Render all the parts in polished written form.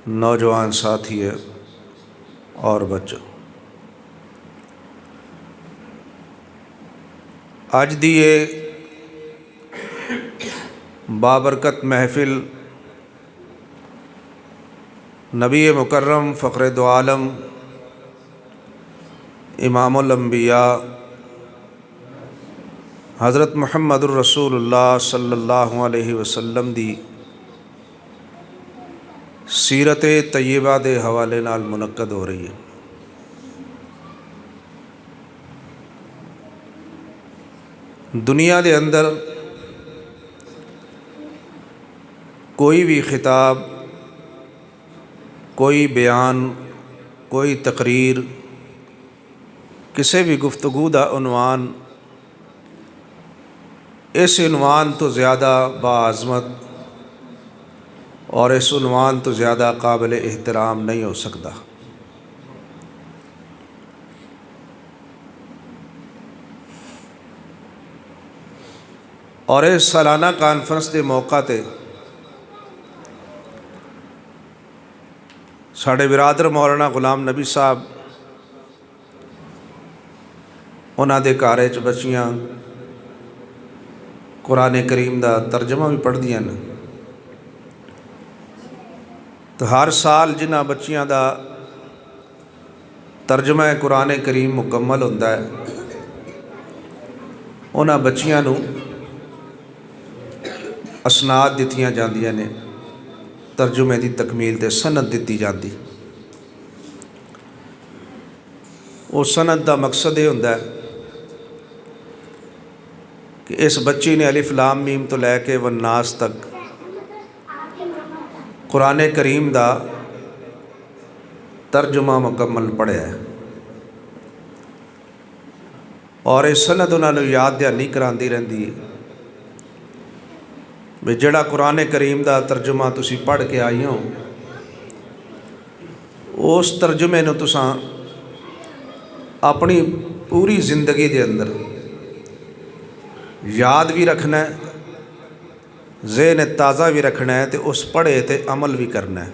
نوجوان ساتھی اور بچوں، اج دی یہ بابرکت محفل نبی مکرم فخر دو عالم امام الانبیاء حضرت محمد الرسول اللہ صلی اللہ علیہ وسلم دی سیرت طیبہ دے حوالے نال منعقد ہو رہی ہے۔ دنیا دے اندر کوئی بھی خطاب، کوئی بیان، کوئی تقریر، کسی بھی گفتگو دا عنوان اس عنوان تو زیادہ باعظمت اور اس عنوان تو زیادہ قابل احترام نہیں ہو سکتا۔ اور اس سالانہ کانفرنس دے موقع تے ساڑے برادر مولانا غلام نبی صاحب انہاں دے گھر وچ بچیاں قرآن کریم دا ترجمہ بھی پڑھ دیاں نے، تو ہر سال جنہ بچیاں دا ترجمہ قرآن کریم مکمل ہوتا ہے، انہاں بچیاں نو اسناد دتیاں جاندیاں نے، ترجمے دی تکمیل تے سند دتی جاندی۔ وہ سند دا مقصد یہ ہوندا ہے کہ اس بچی نے الف لام میم تو لے کے والناس تک قرآن کریم دا ترجمہ مکمل پڑھیا ہے، اور اس سند انہاں نوں یاد دہانی کراندی رہندی ہے بھی جڑا قرآن کریم دا ترجمہ تسی پڑھ کے آئی ہو، اس ترجمے نوں تساں اپنی پوری زندگی دے اندر یاد بھی رکھنا ہے، ذہن تازہ بھی رکھنا ہے، تے اس پڑھے تے عمل بھی کرنا ہے۔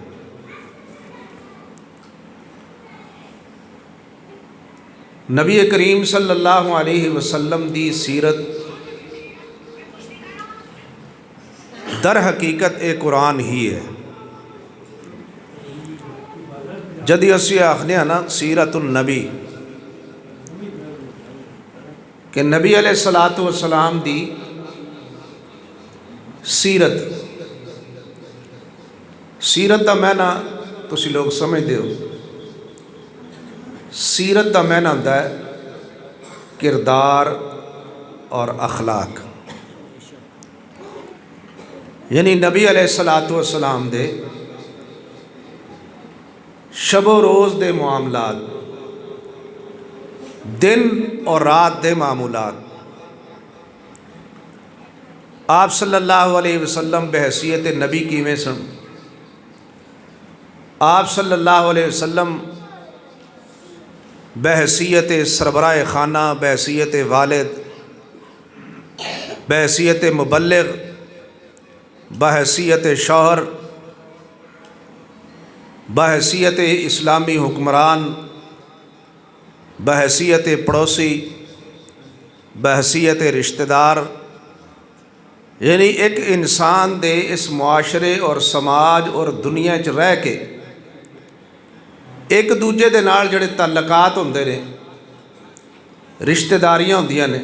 نبی کریم صلی اللہ علیہ وسلم دی سیرت در حقیقت ایک قرآن ہی ہے۔ جدی اسی آخنے ہیں نا سیرت النبی، کہ نبی علیہ السلام دی سیرت دا معنی تسی لوگ سمجھتے ہو، سیرت دا معنی ہوتا ہے کردار اور اخلاق، یعنی نبی علیہ السلام دے شب و روز دے معاملات، دن اور رات دے معمولات۔ آپ صلی اللہ علیہ وسلم بحیثیت نبی کیویں سن؟ آپ صلی اللہ علیہ وسلم بحیثیت سربراہ خانہ، بحیثیت والد، بحیثیت مبلغ، بحیثیت شوہر، بحیثیت اسلامی حکمران، بحیثیت پڑوسی، بحیثیت رشتہ دار، یعنی ایک انسان دے اس معاشرے اور سماج اور دنیا چ رہ کے ایک دوجے دے نال جڑے تعلقات ہوندے نے، رشتہ داریاں ہوندیاں نے،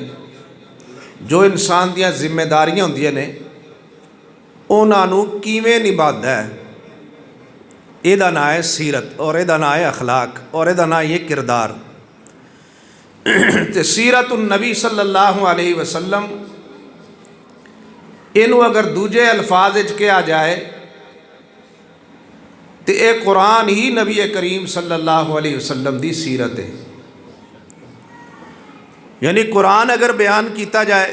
جو انسان دیاں ذمہ داریاں ہوندیاں نے، انہاں نوں کیویں نبھادا ہے، یہ دا نام ہے سیرت، اور یہ دا نام ہے اخلاق، اور یہ دا نام ہے کردار۔ تے سیرت النبی صلی اللہ علیہ وسلم اینو اگر دوجے الفاظ وچ کہا جائے تے اے قرآن ہی نبی کریم صلی اللہ علیہ وسلم دی سیرت ہے۔ یعنی قرآن اگر بیان کیتا جائے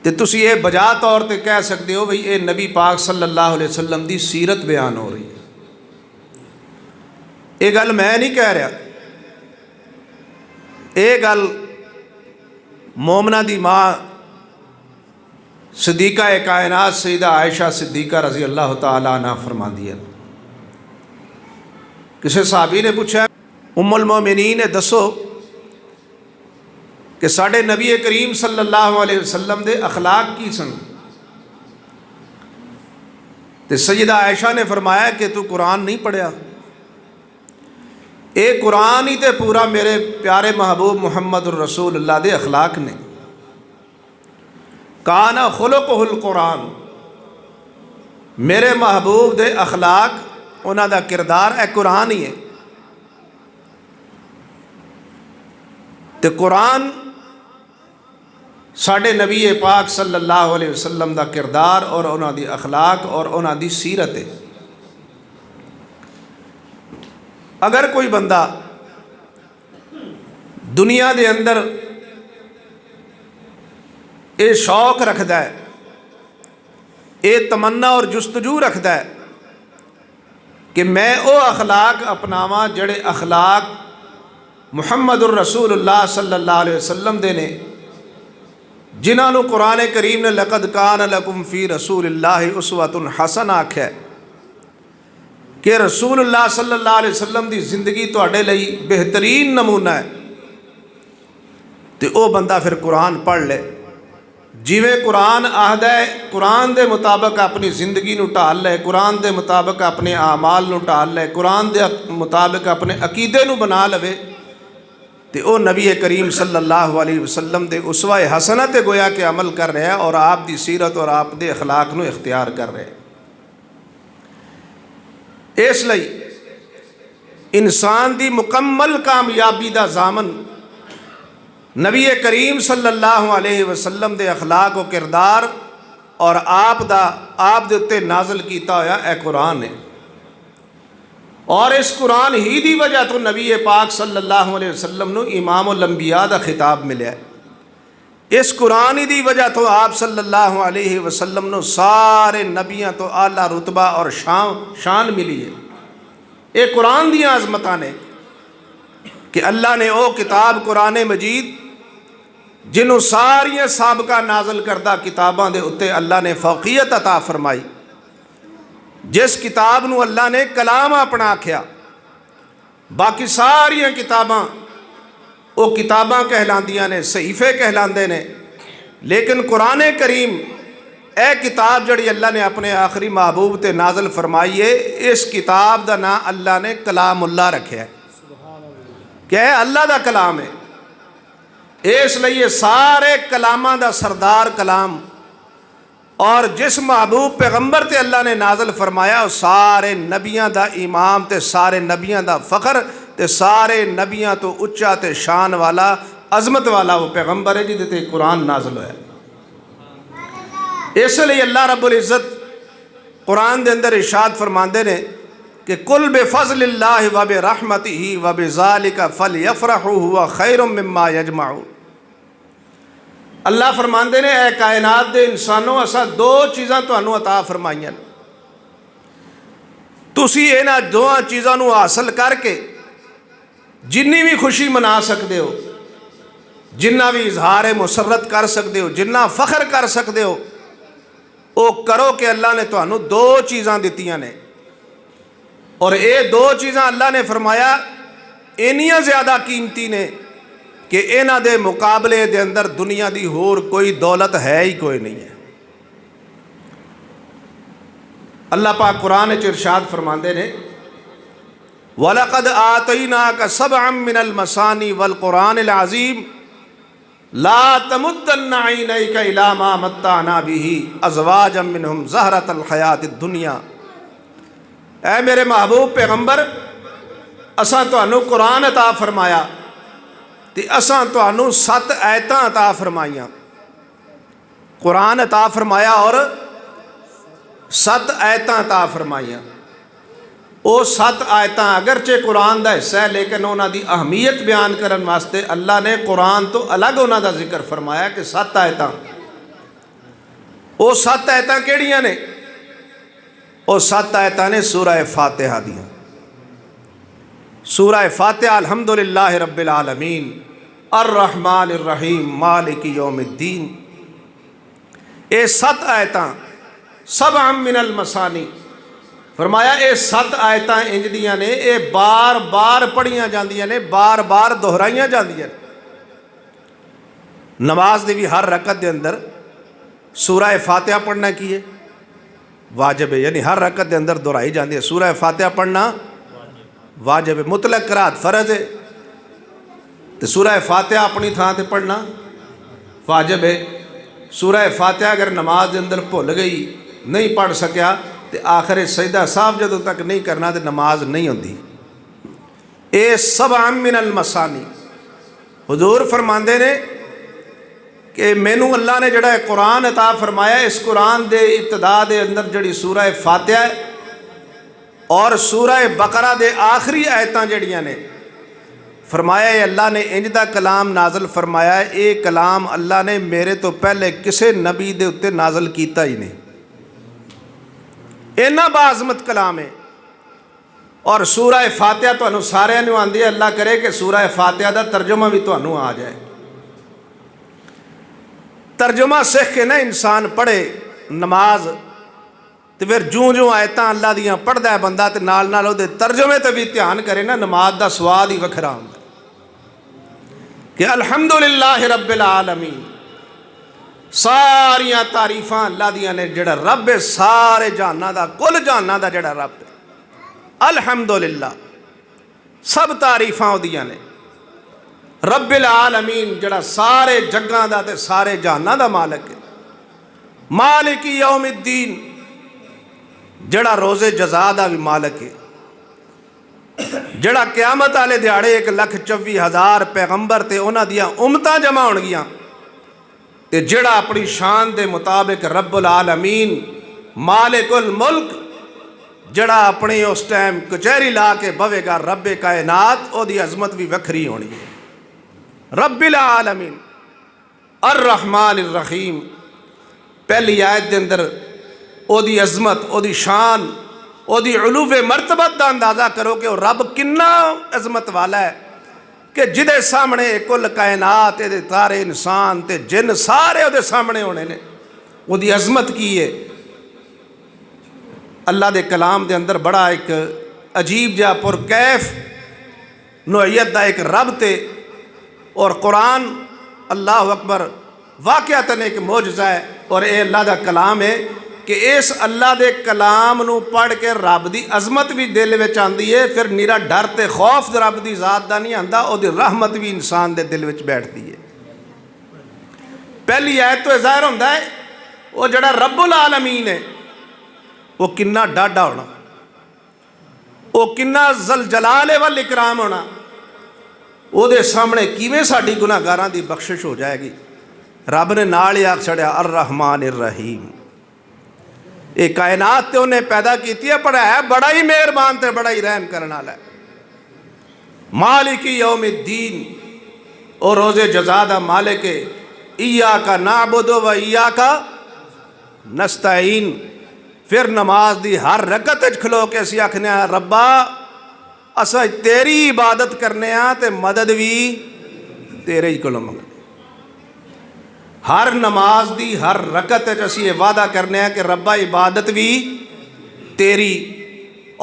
تے تسی یہ بجا طور تے کہہ سکتے ہو بھئی اے نبی پاک صلی اللہ علیہ وسلم دی سیرت بیان ہو رہی ہے۔ یہ گل میں نہیں کہہ رہا، یہ گل مومنہ دی ماں صدیقہ کائنات سیدہ عائشہ صدیقہ رضی اللہ تعالیٰ عنہ فرماندی ہے، کسی صحابی نے پوچھا ام المومنین نے دسو کہ ساڈے نبی کریم صلی اللہ علیہ وسلم دے اخلاق کی سن؟ تو سیدہ عائشہ نے فرمایا کہ تو قرآن نہیں پڑھیا؟ اے قرآن ہی تے پورا میرے پیارے محبوب محمد الرسول اللہ دے اخلاق نے۔ کان خلقہ القرآن، میرے محبوب دے اخلاق انہاں دا کردار اے قرآن ہی ہے۔ تے قرآن ساڈے نبی پاک صلی اللہ علیہ وسلم دا کردار اور انہاں دی اخلاق اور انہاں دی سیرت ہے۔ اگر کوئی بندہ دنیا دے اندر اے شوق رکھدا ہے، اے تمنا اور جستجو رکھدا ہے کہ میں او اخلاق اپناواں جڑے اخلاق محمد الرسول اللہ صلی اللہ علیہ وسلم دے نے، جنہاں نو قرآن کریم نے لقد کان لکم فی رسول اللہ اسوۃ حسنہ آکھیا ہے کہ رسول اللہ صلی اللہ علیہ وسلم دی زندگی تواڈے لئی بہترین نمونہ ہے، تے او بندہ پھر قرآن پڑھ لے، جیویں قرآن آہدا ہے قرآن دے مطابق اپنی زندگی نو ٹال لے، قرآن دے مطابق اپنے اعمال نو ٹال لے، قرآن دے مطابق اپنے عقیدے نو بنا لوے، تے او نبی کریم صلی اللہ علیہ وسلم دے اسوہ حسنہ تے گویا کہ عمل کر رہا ہے اور آپ دی سیرت اور آپ دے اخلاق نو اختیار کر رہے ہیں۔ اس لئی انسان دی مکمل کامیابی دا ضامن نبی کریم صلی اللہ علیہ وسلم دے اخلاق و کردار اور آپ دے اتے نازل کیتا ہویا اے قرآن ہے، اور اس قرآن ہی دی وجہ تو نبی پاک صلی اللہ علیہ وسلم نو امام الانبیاء دا خطاب ملیا ہے۔ اس قرآن ہی دی وجہ تو آپ صلی اللہ علیہ وسلم نو سارے نبیاں تو اعلیٰ رتبہ اور شان ملی ہے۔ اے قرآن دی عظمتاں نے کہ اللہ نے او کتاب قرآن مجید جنہوں ساریاں سابقہ نازل کردہ کتاباں دے اتے اللہ نے فوقیت عطا فرمائی، جس کتاب نو اللہ نے کلام اپنا آکھیا، باقی ساریاں کتاباں او کتاباں کہلاندیاں نے، صحیفے کہلاندے نے، لیکن قرآن کریم اے کتاب جڑی اللہ نے اپنے آخری محبوب تے نازل فرمائی ہے، اس کتاب دا نام اللہ نے کلام اللہ رکھیا ہے کہ اے اللہ دا کلام ہے۔ اس لئے سارے کلاماں دا سردار کلام اور جس محبوب پیغمبر تے اللہ نے نازل فرمایا سارے نبیاں دا امام تے سارے نبیاں دا فخر تے سارے نبیاں تو اچا تے شان والا عظمت والا وہ پیغمبر ہے جدے تے قرآن نازل ہوا ہے۔ اس لئے اللہ رب العزت قرآن دے اندر ارشاد فرماندے نے کہ قل بفضل اللہ وبرحمتہ وبذالک فلیفرحوا ھوا خیر مما یجمعون۔ اللہ فرماندے نے اے کائنات دے انسانوں اسا دو چیزاں تانوں عطا فرمائیاں، تسی انہاں دوہاں چیزاں نو حاصل کر کے جنی بھی خوشی منا سکتے ہو، جنہ بھی اظہار مسرت کر سکتے ہو، جنہ فخر کر سکتے ہو، او کرو کہ اللہ نے تانوں دو چیزاں دتیاں نے، اور اے دو چیزاں اللہ نے فرمایا انیاں زیادہ قیمتی نے کہ انہاں دے مقابلے دے اندر دنیا دی ہور کوئی دولت ہے ہی کوئی نہیں ہے۔ اللہ پاک قرآن وچ ارشاد فرماندے نے وَلَقَدْ آتَيْنَاكَ سَبْعًا مِّنَ الْمَثَانِي وَالْقُرْآنِ الْعَظِيمِ لَا تَمُدَّنَّ عَيْنَيْكَ إِلَىٰ مَا مَتَّعْنَا بِهِ أَزْوَاجًا مِّنْهُمْ زَهْرَةَ الْحَيَاةِ الدُّنْيَا۔ اے میرے محبوب پیغمبر اساں تانوں قرآن عطا فرمایا تے اساں تانوں 7 آیتاں عطا فرمائیاں، قرآن عطا فرمایا اور 7 آیتاں عطا فرمائیاں۔ او 7 آیتاں اگرچہ قرآن دا حصہ ہے لیکن انہاں دی اہمیت بیان کرن واسطے اللہ نے قرآن تو الگ انہاں دا ذکر فرمایا کہ 7 آیتاں۔ او 7 آیتاں کیڑیاں نے؟ او 7 آیتاں نے سورہ فاتحہ دیاں۔ سورہ فاتحہ الحمدللہ رب العالمین الرحمن الرحیم مالک یوم الدین۔ یہ 7 آیتاں سبع من المثانی، فرمایا یہ 7 آیتاں انج دیاں نے، یہ بار بار پڑھیاں جاندیاں نے، بار بار دہرائیاں جاندیاں نے۔ نماز دی بھی ہر رکعت دے اندر سورہ فاتحہ پڑھنا کی ہے؟ واجب ہے، یعنی ہر رکعت دے اندر دہرائی جاندی ہے سورہ فاتحہ پڑھنا واجب ہے، مطلق قرات فرض ہے، تو سورہ فاتحہ اپنی تھان تے پڑھنا واجب ہے۔ سورہ فاتحہ اگر نماز دے اندر بھول گئی، نہیں پڑھ سکیا، تو آخر سجدہ صاحب جدوں تک نہیں کرنا تو نماز نہیں ہوندی۔ اے سبع من المثانی، حضور فرماندے نے کہ مینوں اللہ نے جڑا قرآن عطا فرمایا، اس قرآن دے ابتدا دے اندر جڑی سورہ فاتحہ ہے اور سورہ بقرہ دے آخری آیتاں جڑیاں نے، فرمایا ہے اللہ نے انج دا کلام نازل فرمایا ہے، اے کلام اللہ نے میرے تو پہلے کسے نبی دے اتے نازل کیتا ہی نہیں، اینا باعظمت کلام ہے۔ اور سورہ فاتحہ تو انہوں سارے انہوں آندی ہے، اللہ کرے کہ سورہ فاتحہ دا ترجمہ بھی تو انہوں آ جائے۔ ترجمہ سیکھ کے نہ انسان پڑھے نماز، تو پھر جوں آیتاں اللہ دیاں پڑھدا ہے بندہ، تو نال نال دے ترجمے تے بھی دھیان کرے نا، نماز دا سواد ہی وکھرا ہوندا کہ الحمدللہ رب العالمین، ساریاں تعریفاں اللہ دیاں نے، جڑا رب ہے سارے جہاناں دا، کل جہاناں دا جڑا رب ہے، الحمدللہ سب تعریفاں اودیاں نے۔ رب العالمین جڑا سارے جگاں دا تے سارے جہاناں دا مالک ہے۔ مالک یوم الدین جڑا روز جزا دا بھی مالک ہے، جڑا قیامت والے دیہاڑے 1,24,000 پیغمبر تے انہاں دیاں امتاں جمع ہون گیاں، تے جڑا اپنی شان دے مطابق رب العالمین مالک الملک، جڑا اپنی اس ٹائم کچہری لا کے بوے گا رب کائنات، او دی عظمت بھی وکھری ہونی ہے۔ رب العالمین الرحمن الرحیم، پہلی آیت دے اندر او دی عظمت، او دی شان، او دی علو مرتبت دا اندازہ کرو کہ وہ رب کنا عظمت والا ہے کہ جدے سامنے کل کائنات، دے تارے انسان تے جن سارے او دے سامنے ہونے نے، او دی عظمت کی ہے۔ اللہ دے کلام دے اندر بڑا ایک عجیب جا پر کیف نوعیت دا ایک رب تے، اور قرآن اللہ اکبر واقعتاً ایک معجزہ ہے، اور اے اللہ دا کلام ہے کہ اس اللہ دے کلام نو پڑھ کے رب دی عظمت بھی دل وچ آندی ہے، پھر نیرا ڈر تے خوف رب دی ذات دا نہیں آندا، او دی رحمت بھی انسان دے دل وچ بیٹھتی ہے۔ پہلی آیت تو ظاہر ہوندا ہے وہ جڑا رب العالمین ہے وہ کنا ڈاڈا ہونا، وہ کنا ذل جلال والاکرام ہونا، او دے سامنے کیویں ساڈی گناہگاراں دی بخشش ہو جائے گی۔ رب نے نال ہی آکھ چھڑیا الرحمن الرحیم، یہ کائنات تے انہیں پیدا کیتی ہے، پر ہے بڑا ہی مہربان تے بڑا ہی رحم کرنا ہے۔ مالک یوم الدین، اور روز جزا دا مالک ہے۔ ایاک نعبد و ایاک نستعین، پھر نماز دی ہر رکعت وچ کھلو کے اسی آکھنے ہیں ربا اسا تیری عبادت کرنے ہاں تے مدد بھی تیرے ہی کولوں منگنے۔ ہر نماز دی ہر رکعت وچ اسی یہ وعدہ کرنے ہیں کہ ربا عبادت بھی تیری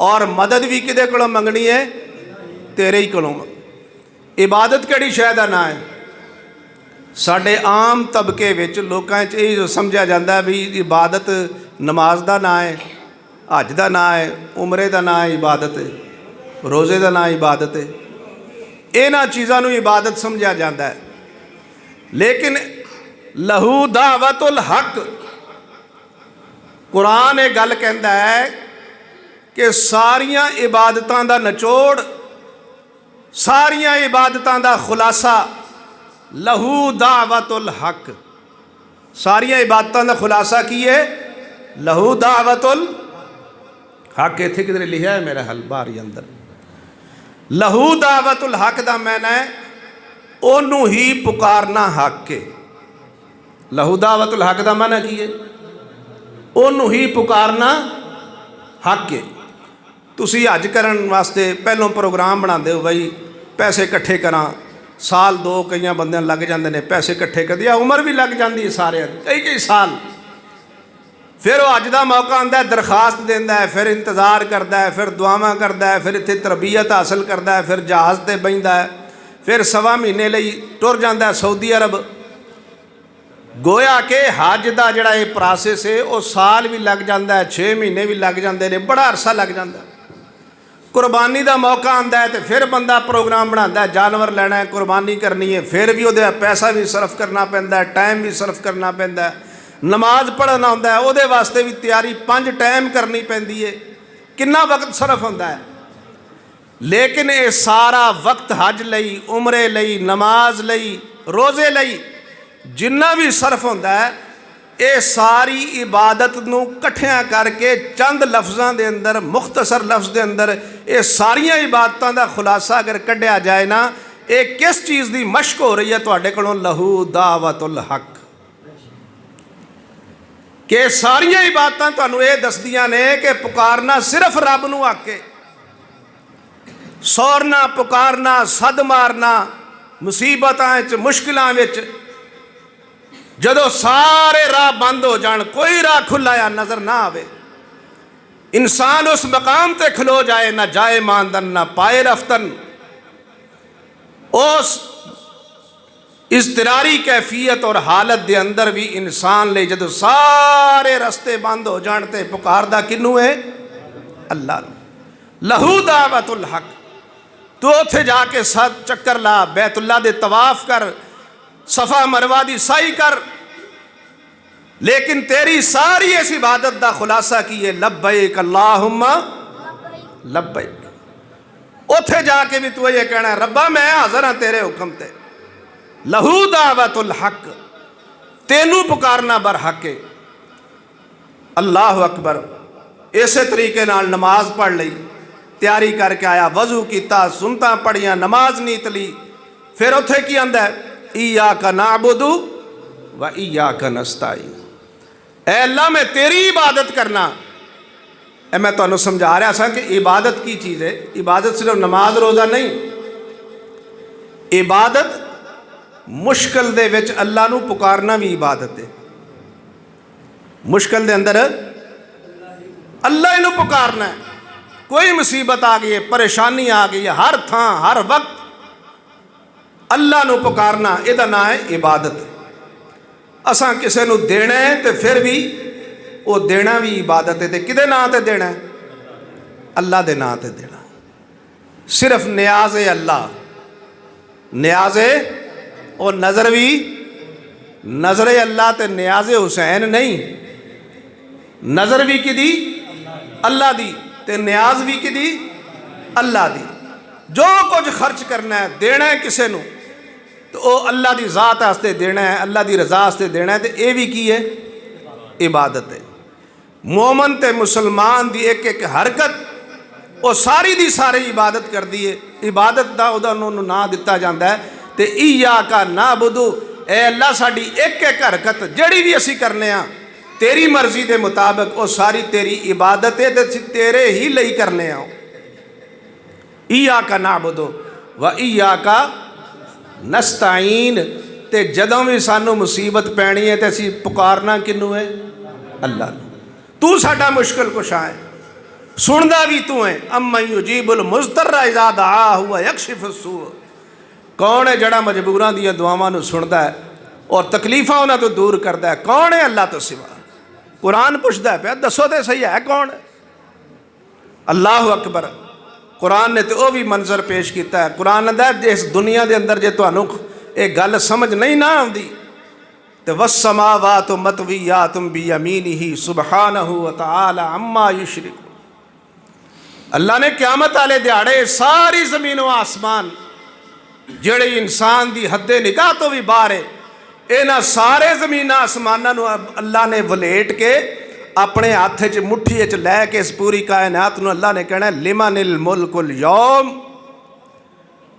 اور مدد بھی کدے کولوں منگنی ہے؟ تیرے ہی کولوں منگنی۔ عبادت کیڑی شے دا نام ہے؟ ساڈے عام طبقے وچ لوکاں وچ یہ سمجھا جاندہ ہے بھی عبادت نماز دا نام ہے، حج دا نام ہے، عمرے دا نام ہے، عبادت ہے، روزے دا نام عبادت ہے، اینا چیزاں نو عبادت سمجھا جاندہ ہے۔ لیکن لہو دعوت الحق، قرآن ایک گل کہندا ہے کہ ساریاں عبادتاں دا نچوڑ، ساریاں عبادتاں دا خلاصہ لہو دعوت الحق، ساریاں عبادتاں دا خلاصہ کی ہے؟ لہو دعوت الحق۔ اتھے کدھر لکھا ہے میرا حل باری اندر، لہو دعوت الحق دا معنی ہے اونوں ہی پکارنا حق کے۔ لہو دعوت الحق دا معنی کی ہے؟ اونوں ہی پکارنا حق کے۔ تسی حج کرن واسطے پہلوں پروگرام بنا دے ہو بھائی پیسے کٹھے کراں، سال دو کئی بندے لگ جاندے نے پیسے کٹھے کر دیا، عمر بھی لگ جاندی ہے سارے کئی سال، پھر وہ اج دا موقع آتا ہے درخواست دینا ہے، پھر انتظار کرتا ہے، پھر دعاواں کرتا ہے، پھر اتنے تربیت حاصل کرتا ہے، پھر جہاز تے بہندا ہے، پھر 1.25 مہینے لئی ٹر جاتا ہے سعودی عرب۔ گویا کہ حج دا جڑا یہ پروسیس ہے وہ سال بھی لگ جاتا ہے، 6 مہینے بھی لگ جاتے ہیں، بڑا عرصہ لگ جاتا ہے۔ قربانی دا موقع آتا ہے تو پھر بندہ پروگرام بناتا ہے، جانور لینا ہے، قربانی کرنی ہے، پھر بھی وہ پیسہ بھی صرف کرنا پہنتا ہے، ٹائم بھی صرف کرنا پہنتا ہے، نماز پڑھنا ہوتا ہے، وہ واسطے بھی تیاری 5 ٹائم کرنی پہنتی ہے، کنا وقت صرف ہوتا ہے۔ لیکن یہ سارا وقت حج لئی، عمرے لئی، نماز لئی، روزے لئی جنہ بھی صرف ہوتا ہے، یہ ساری عبادت نو کٹھیاں کر کے چند لفظاں دے اندر، مختصر لفظ دے اندر یہ ساریاں عبادتاں دا خلاصہ اگر کڈیا جائے نا، یہ کس چیز دی مشق ہو رہی ہے تواڈے کولوں؟ لہو دعوت الحق، کہ ساریاں عبادتاں تانوں یہ دسدیاں نے کہ پکارنا صرف رب نو آ کے، سورنا پکارنا، صد مارنا مصیبتاں وچ، مشکلاں وچ، جدو سارے راہ بند ہو جان، کوئی راہ کھلا یا نظر نہ آوے، انسان اس مقام تے کھلو جائے، نہ جائے ماندن نہ پائے رفتن، اس اضطراری کیفیت اور حالت دے اندر بھی انسان لے جدو سارے رستے بند ہو جان تے پکاردہ کنوں ہے؟ اللہ لہو دعوت الحق۔ تو اتھے جا کے 7 چکر لا، بیت اللہ دے طواف کر، صفا مروہ دی سائی کر، لیکن تیری ساری اس عبادت دا خلاصہ کی ہے لبیک اللہم لبیک۔ اتھے جا کے بھی تو یہ کہنا ہے ربا میں حاضر ہاں تیرے حکم تے، لہو دعوت الحق، تینوں پکارنا برحق ہے۔ اللہ اکبر۔ اسی طریقے نال نماز پڑھ لئی، تیاری کر کے آیا، وضو کیتا، سنتاں پڑھیاں، نماز نیت لی، پھر اتھے کی آندا ہے ایاک نعبد و ایاک نستعین، اے اللہ میں تیری عبادت کرنا۔ اے میں تمہیں سمجھا رہا سا کہ عبادت کی چیز ہے، عبادت صرف نماز روزہ نہیں، عبادت مشکل دے وچ اللہ نو پکارنا بھی عبادت ہے۔ مشکل دے اندر اللہ نو پکارنا ہے، کوئی مصیبت آ گئی ہے، پریشانی آ گئی ہے، ہر تھاں ہر وقت اللہ نو پکارنا، یہ نام ہے عبادت۔ اساں کسے نو دینا ہے تو پھر بھی وہ دینا بھی عبادت ہے، تے کدے نام تے دینا ہے؟ اللہ دے نام تے دینا، صرف نیاز اللہ، نیاز وہ نظر بھی نظر اللہ تے نیاز حسین نہیں، نظر بھی کی دی اللہ دی تے نیاز بھی کی دی اللہ دی۔ جو کچھ خرچ کرنا ہے، دینا ہے کسے نو تو وہ اللہ دی ذات واسطے دینا ہے، اللہ دی رضا واسطے دینا ہے، تے اے بھی کی ہے؟ عبادت ہے۔ مومن تے مسلمان دی ایک ایک حرکت وہ ساری دی ساری عبادت کر دی ہے، عبادت دا انہوں نام دتا جاندہ ہے۔ تے ایاک نعبدو، اے اللہ ساڑی ایک ایک حرکت جڑی بھی اسی کرنے ہاں تیری مرضی دے مطابق، وہ ساری تیری عبادت ہے، تے تیرے ہی لئی کرنے ہاں۔ ایاک نعبدو و ایاک نستعین، تے جدوں بھی سانو مصیبت پینی ہے تے اسی پکارنا کنوں ہے؟ اللہ نے۔ تو ساڈا مشکل کشا ہے، سندا بھی تو ہے، امن یجیب المضطر اذا دعاہ ویکشف السوء، کون ہے جڑا مجبوراں دیا دعاواں نو سندا ہے اور تکلیفاں انہاں تو دور کردا ہے؟ کون ہے اللہ تو سوا؟ قرآن پوچھدا ہے پیا، دسو تے صحیح ہے کون ہے؟ اللہ اکبر۔ قرآن نے تو وہ بھی منظر پیش کیتا ہے۔ قرآن آندا ہے اس دنیا دے اندر جے تانوں ایک گل سمجھ نہیں نہ آندی تے والسماوات مطویات بیمینہ سبحانہ وتعالی عما یشرکون، اللہ نے قیامت والے دیہاڑے ساری زمین و آسمان جڑے انسان دی حد نگاہ تو بھی باہر ہے، اینا سارے زمین آسمانہ نو اللہ نے ولیٹ کے اپنے ہاتھ چ مٹھی چ لے کے اس پوری کائنات نو اللہ نے کہنا ہے لمن الملک اليوم۔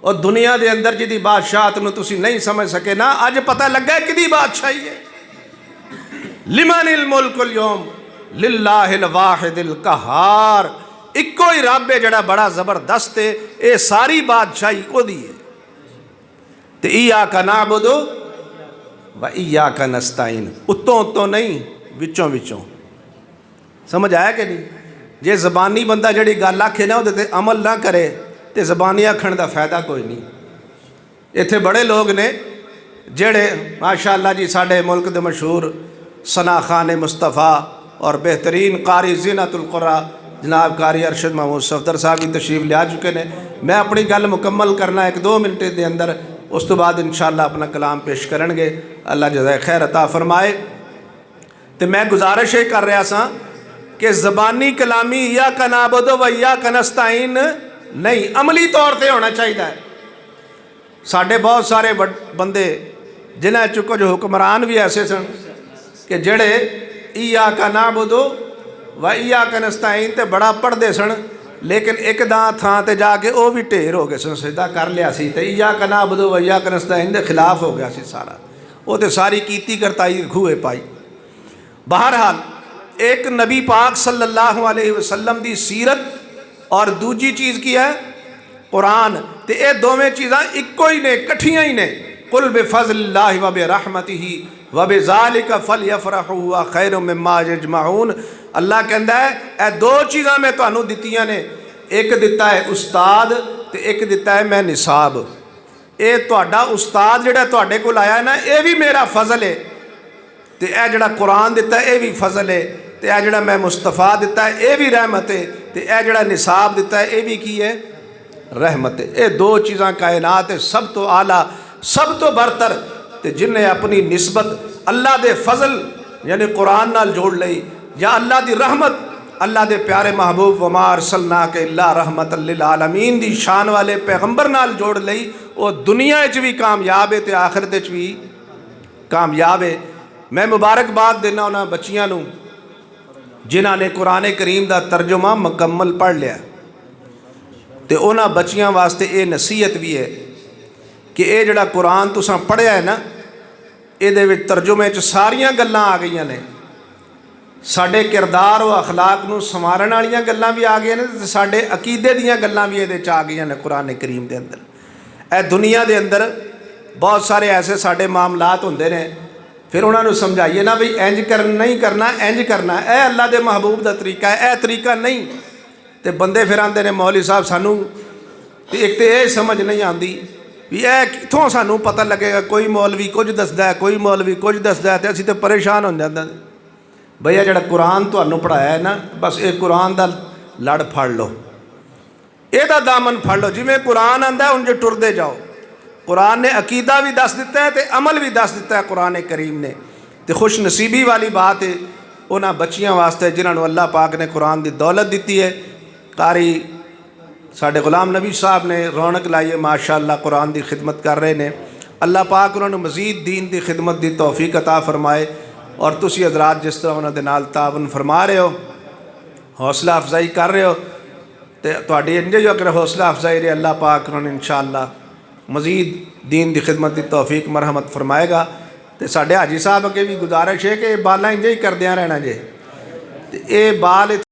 اور دنیا دے اندر جدی بادشاہت نو تسی نہیں سمجھ سکے نا، آج پتہ لگا ہے کدی بادشاہی ہے۔ لمن الملک اليوم للہ الواحد القہار، اکو ہی رب ہے جڑا بڑا زبردست ہے، اے ساری بادشاہی او دی ہے۔ تے ایاک نعبدو و ایاک نستعین، اتوں اتوں نہیں، وچوں وچوں، سمجھ آیا کہ نہیں؟ جے زبانی بندہ جڑی گل آکھے نا وہ عمل نہ کرے تو زبانی آکھن دا فائدہ کوئی نہیں۔ اتنے بڑے لوگ نے جڑے ماشاء اللہ جی ساڈے ملک دے مشہور ثنا خان مصطفیٰ اور بہترین قاری زینت القرآ جناب قاری ارشد محمود صفدر صاحب بھی تشریف لے آ چکے ہیں۔ میں اپنی گل مکمل کرنا 1-2 منٹ دے اندر، اس تو بعد انشاءاللہ اپنا کلام پیش کرن گے۔ اللہ جزائے خیر عطا فرمائے۔ تو میں گزارش یہ کر رہا سا کہ زبانی کلامی ایاک نعبد و ایاک نستعین نہیں، عملی طور پہ ہونا چاہیے۔ ساڈے بہت سارے بندے جنہیں چکو جو حکمران بھی ایسے سن کہ جڑے ایاک نعبد و ایاک نستعین تے بڑا پڑھتے سن، لیکن ایک تھان تے جا کے وہ بھی ڈھیر ہو گئے سن، سجدہ کر لیا سی تے ایاک نعبد و ایاک نستعین دے خلاف ہو گیا سی سارا، وہ تے ساری کیتی کرتائی کھوئے پائی۔ بہرحال ایک نبی پاک صلی اللہ علیہ وسلم دی سیرت اور دوجی چیز کی ہے قرآن، تے اے دوویں چیزاں اکو ہی نے، کٹھیاں ہی نے۔ قل بفضل اللہ وبرحمتہ وبذالک فلیفرحوا ہوا خیر مما یجمعون۔ اللہ کہندا ہے اے دو چیزاں میں تانوں دتیاں نے، ایک دتا ہے استاد تے ایک دتا ہے میں نصاب۔ اے تہاڈا استاد جڑا تہاڈے کول آیا ہے نا، اے بھی میرا فضل ہے، تے اے جڑا قرآن دیتا ہے اے بھی فضل ہے، تے اے جڑا میں مصطفیٰ دیتا ہے اے بھی رحمت ہے، تے اے جڑا نصاب دیتا ہے اے بھی کی ہے؟ رحمت ہے۔ اے دو چیزاں کائنات ہے سب تو اعلیٰ سب تو برتر، تے جن نے اپنی نسبت اللہ دے فضل یعنی قرآن نال جوڑ لئی، یا اللہ دی رحمت اللہ دے پیارے محبوب وما ارسلناک الا رحمت للعالمین دی شان والے پیغمبر نال جوڑ لئی، وہ دنیا وچ بھی کامیاب ہے تے آخرت وچ بھی کامیاب ہے۔ میں مبارکباد دینا انہاں بچیاں نوں جنہاں نے قرآن کریم دا ترجمہ مکمل پڑھ لیا، تے انہاں بچیاں واسطے اے نصیحت بھی ہے کہ اے جڑا قرآن تساں پڑھیا ہے نا، اے دے وچ ترجمے چ ساریاں گلاں آ گئیاں نے، ساڈے کردار و اخلاق نوں سنوارن والیاں گلاں بھی آ گئیاں نے، تے ساڈے عقیدے دیاں گلاں بھی اے چ آ گئیاں نے قرآن کریم دے اندر۔ اے دنیا دے اندر بہت سارے ایسے ساڈے معاملات ہوندے نے، پھر انہاں نوں سمجھائیے نا بھئی انج نہیں کرنا، انج کرنا، اے اللہ دے محبوب دا طریقہ ہے، اے طریقہ نہیں۔ تے بندے پھر آندے نے مولوی صاحب سانوں ایک تے اے سمجھ نہیں آندی بھی اے کتھوں سانوں پتہ لگے گا، کوئی مولوی کچھ دسدا ہے، کوئی مولوی کچھ دسدا ہے، تے اسی تے پریشان ہو جاندے ہیں۔ بھئی اے جڑا قرآن تانوں پڑھایا ہے نا، بس اے قرآن دا لڑ پھڑ لو، اے دا دامن پھڑ لو، جویں قرآن آندا ہے انج ٹردے جاؤ۔ قرآن نے عقیدہ بھی دس دیتا ہے تے عمل بھی دس دیتا ہے قرآن کریم نے۔ تے خوش نصیبی والی بات ہے انہاں بچیاں واسطے جنہاں نوں اللہ پاک نے قرآن دی دولت دیتی ہے۔ قاری ساڈے غلام نبی صاحب نے رونق لائیے ماشاءاللہ، قرآن دی خدمت کر رہے نے۔ اللہ پاک انہوں نے مزید دین دی خدمت دی توفیق عطا فرمائے، اور تسی حضرات جس طرح انہوں دے نال تعاون فرما رہے ہو، حوصلہ افزائی کر رہے ہو، تے تہاڈی انجے جو اگر حوصلہ افزائی رہے اللہ پاک انہوں نے انشاءاللہ مزید دین دی خدمت دی توفیق مرحمت فرمائے گا۔ تے ساڈے حاجی صاحب اگے بھی گزارش ہے کہ بالاں انجے ہی کردیاں رہنا جے، تے اے بال